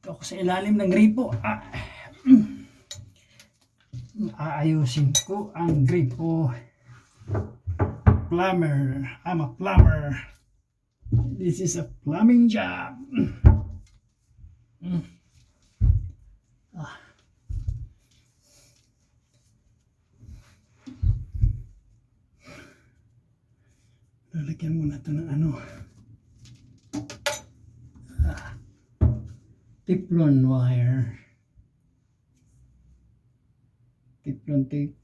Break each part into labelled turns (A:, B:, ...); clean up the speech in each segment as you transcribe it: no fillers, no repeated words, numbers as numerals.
A: Ito ako sa ilalim ng gripo. Aayusin ko ang gripo. Plumber. I'm a plumber. This is a plumbing job. Lalagyan muna ito ng ano. Teflon wire. Teflon tape.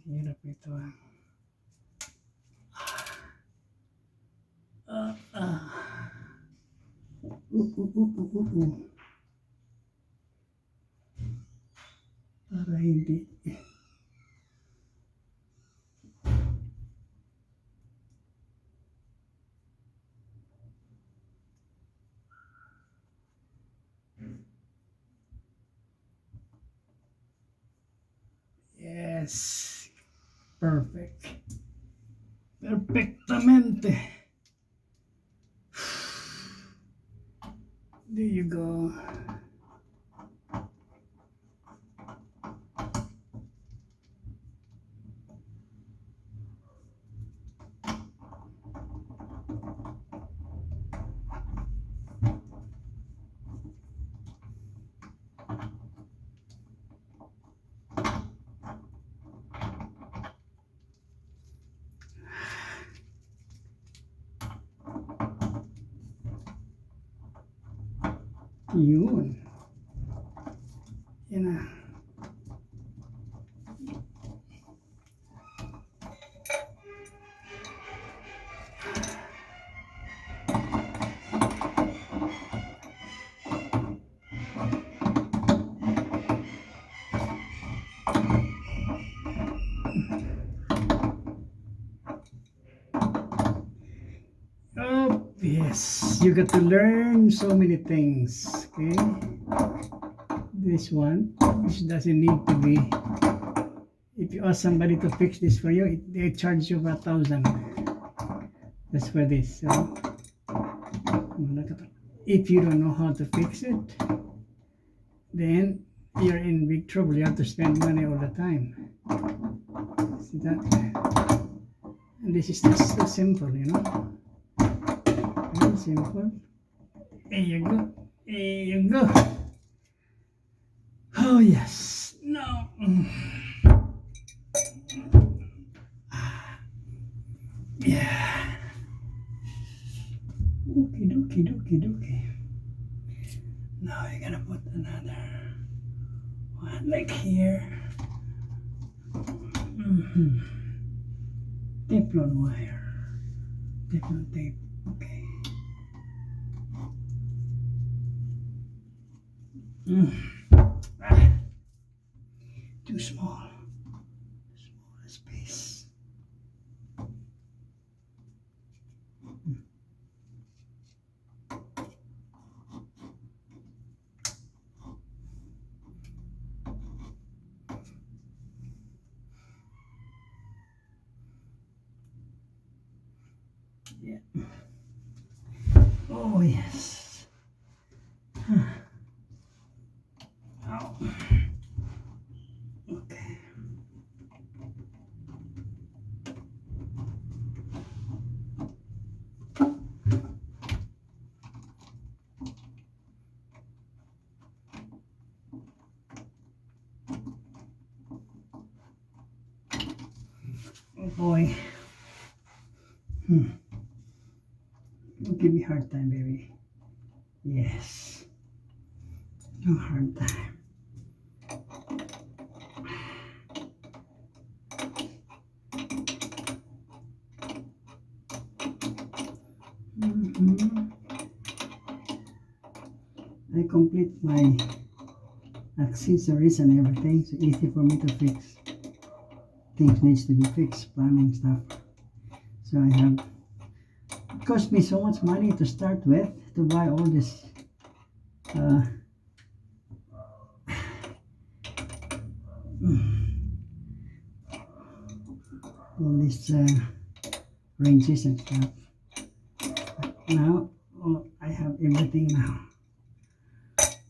A: Hirap ito. Para hindi. Yes. Perfect. Perfectamente. There you go. Yun. Yan na. Oh, yes. You got to learn so many things. Okay. This one, this doesn't need to be. If you ask somebody to fix this for you, they charge you 1,000. That's for this. So, if you don't know how to fix it, then you're in big trouble. You have to spend money all the time. See that? And this is just so simple, you know. Very simple. There you go. There you go. Oh yes. No. Yeah. Okie dokie dokie dokie. Now you're gonna put another one like here. Teflon wire. Teflon tape. Okay. Too small. Small space. Yeah. Oh yes. Ow. Okay. Oh boy. Don't give me hard time, baby. Yes. No hard time. I complete my accessories and everything, so easy for me to fix. Things needs to be fixed, plumbing stuff. So I have, it cost me so much money to start with, to buy all this uh, all these wrenches and stuff. Now, oh, I have everything now.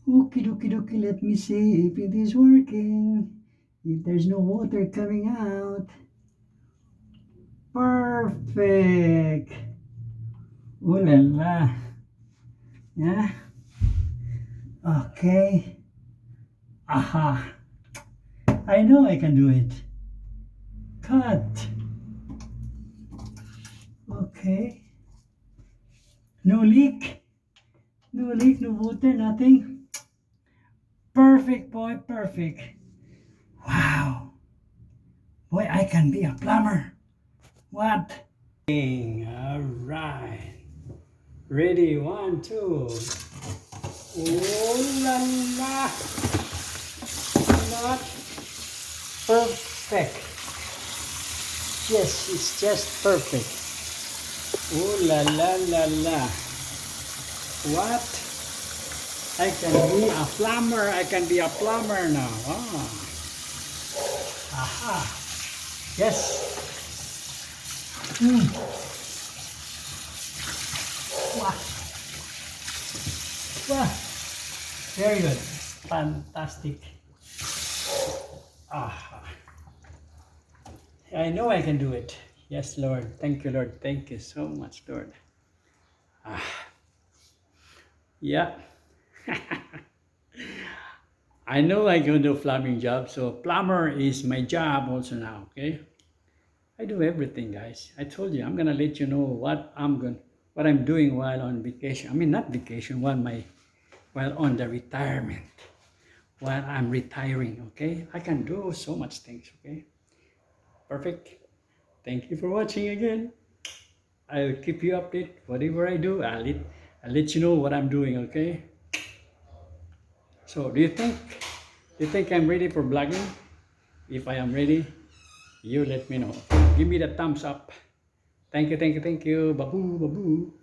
A: Okie dokie dokie, let me see if it is working. If there's no water coming out. Perfect. Ooh la la. Yeah. Okay. Aha. I know I can do it. Cut. Okay. No leak. No leak, no water, nothing. Perfect, boy, perfect. Wow. Boy, I can be a plumber. What? All right. Ready, 1, 2. Oh la la. Not perfect. Yes, it's just perfect. Oh la la la la. What? I can be a plumber. I can be a plumber now. Ah. Aha. Yes. Wow. Wow. Very good. Fantastic. Ah. I know I can do it. Yes, Lord. Thank you, Lord. Thank you so much, Lord. Ah. Yeah. I know I can do plumbing job, so plumber is my job also now, okay? I do everything, guys. I told you I'm gonna let you know what I'm doing while on vacation. I mean not vacation, while on the retirement. While I'm retiring, okay? I can do so much things, okay? Perfect. Thank you for watching again. I'll keep you updated. Whatever I do, I'll let you know what I'm doing, okay? So do you think I'm ready for vlogging? If I am ready, you let me know. Give me the thumbs up. Thank you, thank you, thank you. Babu, babu.